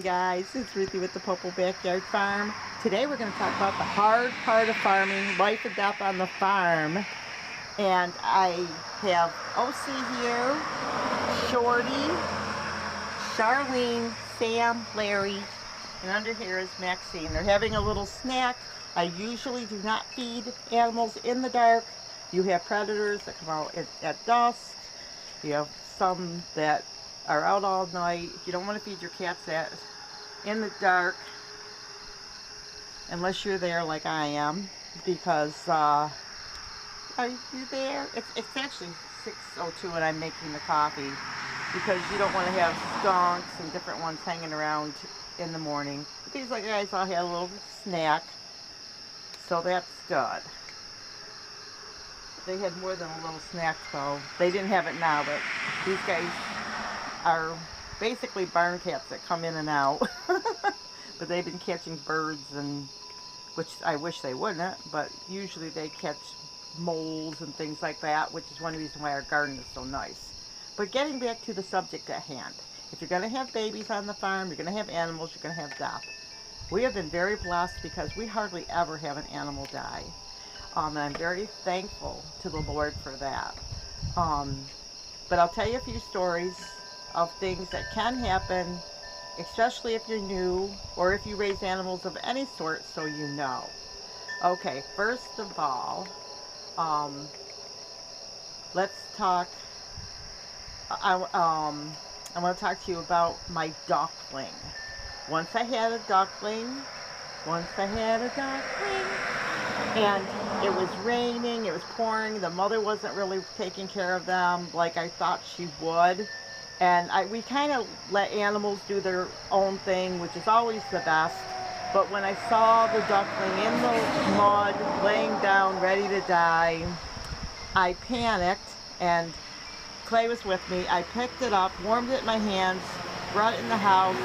morning, guys. It's Ruthie with the Popo Backyard Farm. Today we're going to talk about the hard part of farming, life and death on the farm. And I have OC here, Shorty, Charlene, Sam, Larry, and under here is Maxine. They're having a little snack. I usually do not feed animals in the dark. You have predators that come out at dusk. You have some that are out all night. You don't want to feed your cats in the dark unless you're there like I am, because are you there? It's actually 6:02 and I'm making the coffee, because you don't want to have skunks and different ones hanging around in the morning. But these guys all had a little snack, so that's good. They had more than a little snack though. They didn't have it now, but these guys are basically barn cats that come in and out. But they've been catching birds, and which I wish they wouldn't, but usually they catch moles and things like that, which is one reason why our garden is so nice. But getting back to the subject at hand, if you're going to have babies on the farm, you're going to have animals, you're going to have death. We have been very blessed because we hardly ever have an animal die. And I'm very thankful to the Lord for that. But I'll tell you a few stories of things that can happen, especially if you're new or if you raise animals of any sort, so you know. Okay, first of all, let's talk. I want to talk to you about my duckling. Once I had a duckling, and it was raining, it was pouring, the mother wasn't really taking care of them like I thought she would. And we kind of let animals do their own thing, which is always the best. But when I saw the duckling in the mud, laying down, ready to die, I panicked, and Clay was with me. I picked it up, warmed it in my hands, brought it in the house,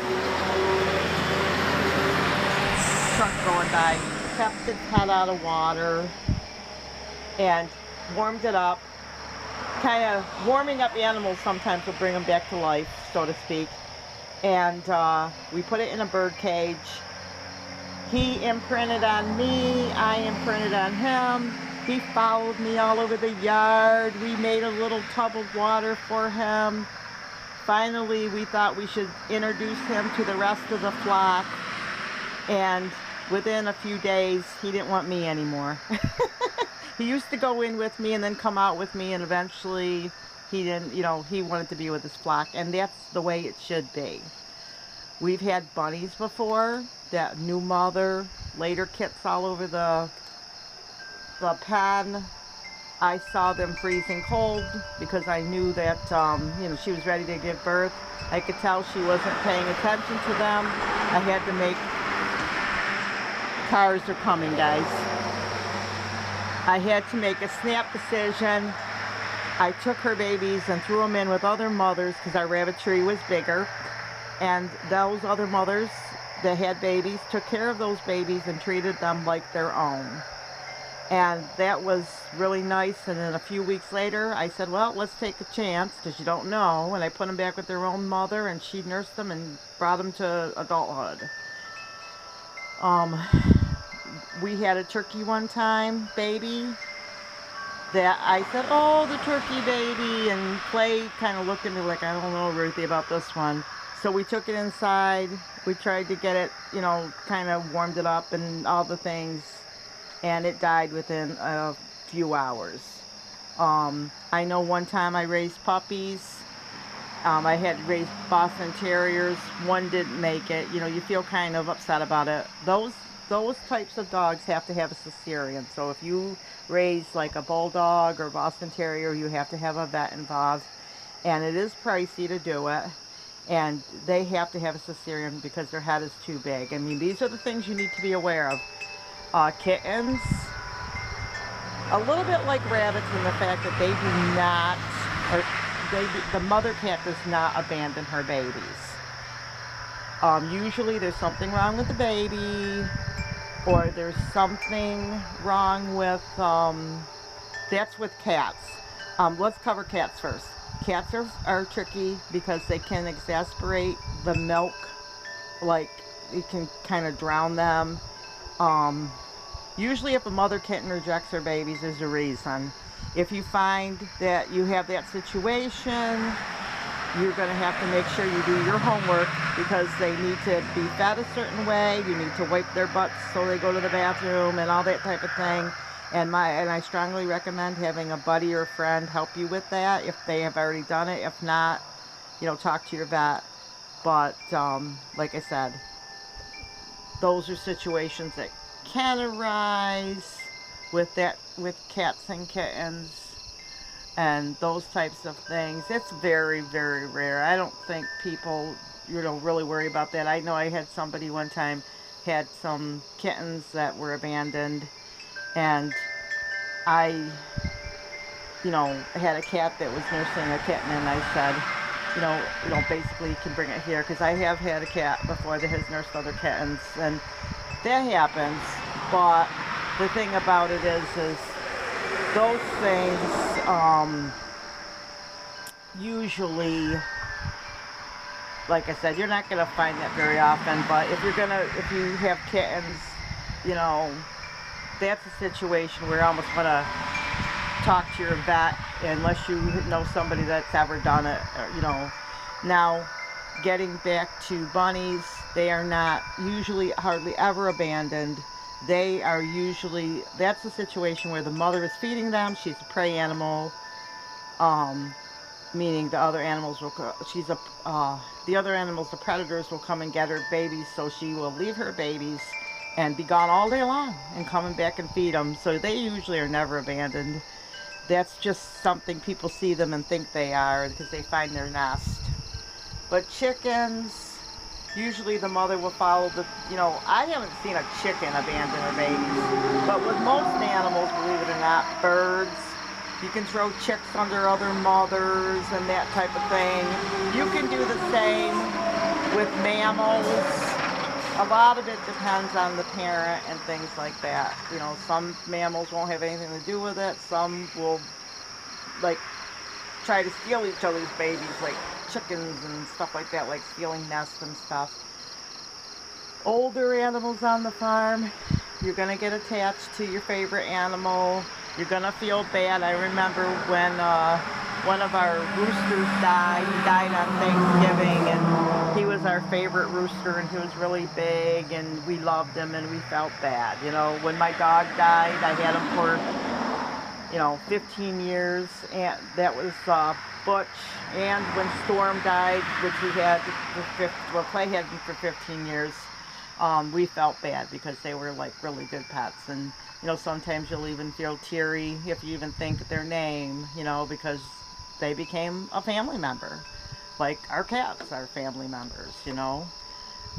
truck going by, kept its head out of water, and warmed it up. Kind of warming up animals sometimes will bring them back to life, so to speak. And we put it in a bird cage. He imprinted on me, I imprinted on him. He followed me all over the yard. We made a little tub of water for him. Finally, we thought we should introduce him to the rest of the flock. And within a few days, he didn't want me anymore. He used to go in with me and then come out with me, and eventually he didn't, he wanted to be with his flock, and that's the way it should be. We've had bunnies before, that new mother, later kits all over the pen. I saw them freezing cold because I knew that, she was ready to give birth. I could tell she wasn't paying attention to them. I had to make, cars are coming, guys. I had to make a snap decision. I took her babies and threw them in with other mothers because our rabbitry was bigger. And those other mothers that had babies took care of those babies and treated them like their own. And that was really nice. And then a few weeks later, I said, well, let's take a chance, because you don't know. And I put them back with their own mother, and she nursed them and brought them to adulthood. We had a turkey one time, baby, that I said, oh, the turkey baby, and Clay kind of looked at me like, I don't know, Ruthie, about this one. So we took it inside, we tried to get it, kind of warmed it up and all the things, and it died within a few hours. I know one time I raised puppies. I had raised Boston Terriers. One didn't make it. You feel kind of upset about it. Those types of dogs have to have a cesarean. So if you raise like a bulldog or Boston Terrier, you have to have a vet involved. And it is pricey to do it. And they have to have a cesarean because their head is too big. I mean, these are the things you need to be aware of. Kittens, a little bit like rabbits in the fact that they do not, the mother cat does not abandon her babies. Usually there's something wrong with the baby, or there's something wrong with, that's with cats. Let's cover cats first. Cats are tricky because they can exasperate the milk like it can kind of drown them. Um, Usually if a mother kitten rejects her babies, there's a reason. If you find that you have that situation, you're going to have to make sure you do your homework, because they need to be fed a certain way. You need to wipe their butts so they go to the bathroom and all that type of thing. And I strongly recommend having a buddy or a friend help you with that if they have already done it. If not, talk to your vet. But like I said, those are situations that can arise with cats and kittens and those types of things. It's very, very rare. I don't think people, really worry about that. I know I had somebody one time had some kittens that were abandoned, and I, had a cat that was nursing a kitten, and I said, basically you can bring it here, because I have had a cat before that has nursed other kittens, and that happens. But the thing about it is those things usually, like I said, you're not gonna find that very often. But if you have kittens, that's a situation where you almost want to talk to your vet, unless you know somebody that's ever done it. Now, getting back to bunnies, they are not usually hardly ever abandoned. They are usually, that's a situation where the mother is feeding them. She's a prey animal, meaning the other animals will, the other animals, the predators, will come and get her babies, so she will leave her babies and be gone all day long and coming back and feed them. So they usually are never abandoned. That's just something people see them and think they are, because they find their nest. But chickens, usually the mother will follow I haven't seen a chicken abandon her babies. But with most animals, believe it or not, birds, you can throw chicks under other mothers and that type of thing. You can do the same with mammals. A lot of it depends on the parent and things like that. Some mammals won't have anything to do with it. Some will, try to steal each other's babies, like chickens and stuff like that, like stealing nests and stuff. Older animals on the farm, you're going to get attached to your favorite animal. You're going to feel bad. I remember when one of our roosters died. He died on Thanksgiving, and he was our favorite rooster, and he was really big, and we loved him, and we felt bad. When my dog died, I had him for 15 years, and that was Butch. And when Storm died, which we had Clay had him for 15 years, we felt bad, because they were like really good pets. And sometimes you'll even feel teary if you even think their name, because they became a family member, like our cats are family members,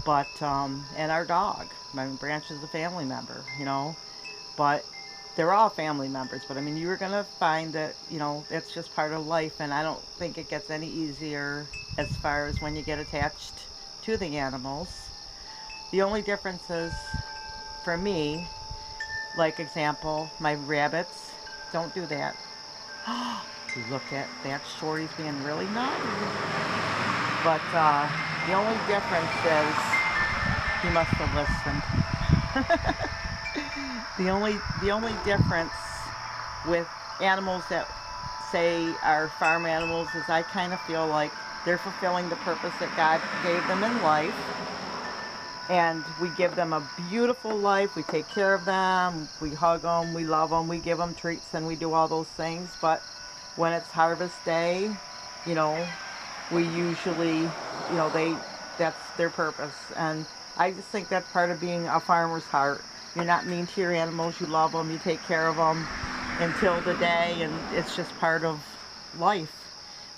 but and our dog, Branch, is a family member, but they're all family members. But I mean, you're gonna find that that's just part of life, and I don't think it gets any easier as far as when you get attached to the animals. The only difference is, for me, like example, my rabbits don't do that. Look at that, Shorty's being really naughty. But the only difference is he must have listened. The only difference with animals that say are farm animals is I kind of feel like they're fulfilling the purpose that God gave them in life. And we give them a beautiful life. We take care of them. We hug them. We love them. We give them treats, and we do all those things. But when it's harvest day, we usually, that's their purpose. And I just think that's part of being a farmer's heart. You're not mean to your animals. You love them. You take care of them until the day, and it's just part of life.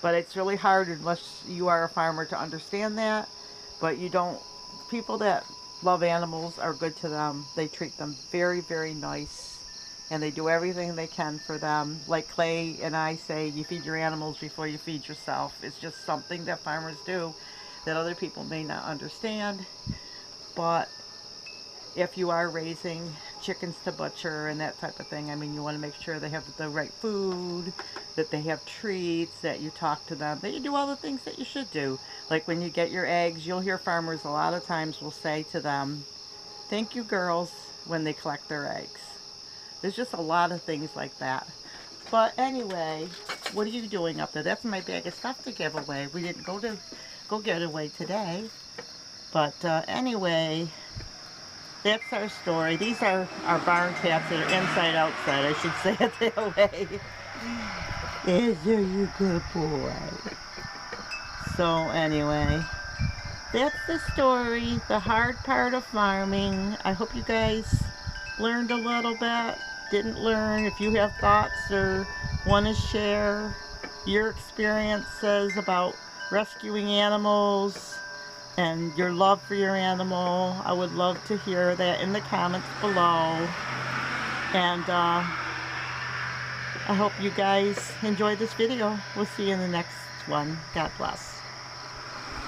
But it's really hard unless you are a farmer to understand that. But people that love animals are good to them. They treat them very, very nice, and they do everything they can for them. Like Clay and I say, you feed your animals before you feed yourself. It's just something that farmers do that other people may not understand. But if you are raising chickens to butcher and that type of thing. I mean, you want to make sure they have the right food, that they have treats, that you talk to them, that you do all the things that you should do. Like when you get your eggs, you'll hear farmers a lot of times will say to them, "Thank you, girls," when they collect their eggs. There's just a lot of things like that. But anyway, what are you doing up there? That's my bag of stuff to give away. We didn't go get away today. But anyway, that's our story. These are our barn cats that are inside outside. I should say it that way. Is there you good boy? So anyway, that's the story, the hard part of farming. I hope you guys learned a little bit. Didn't learn. If you have thoughts or want to share your experiences about rescuing animals and your love for your animal, I would love to hear that in the comments below. And I hope you guys enjoyed this video. We'll see you in the next one. God bless.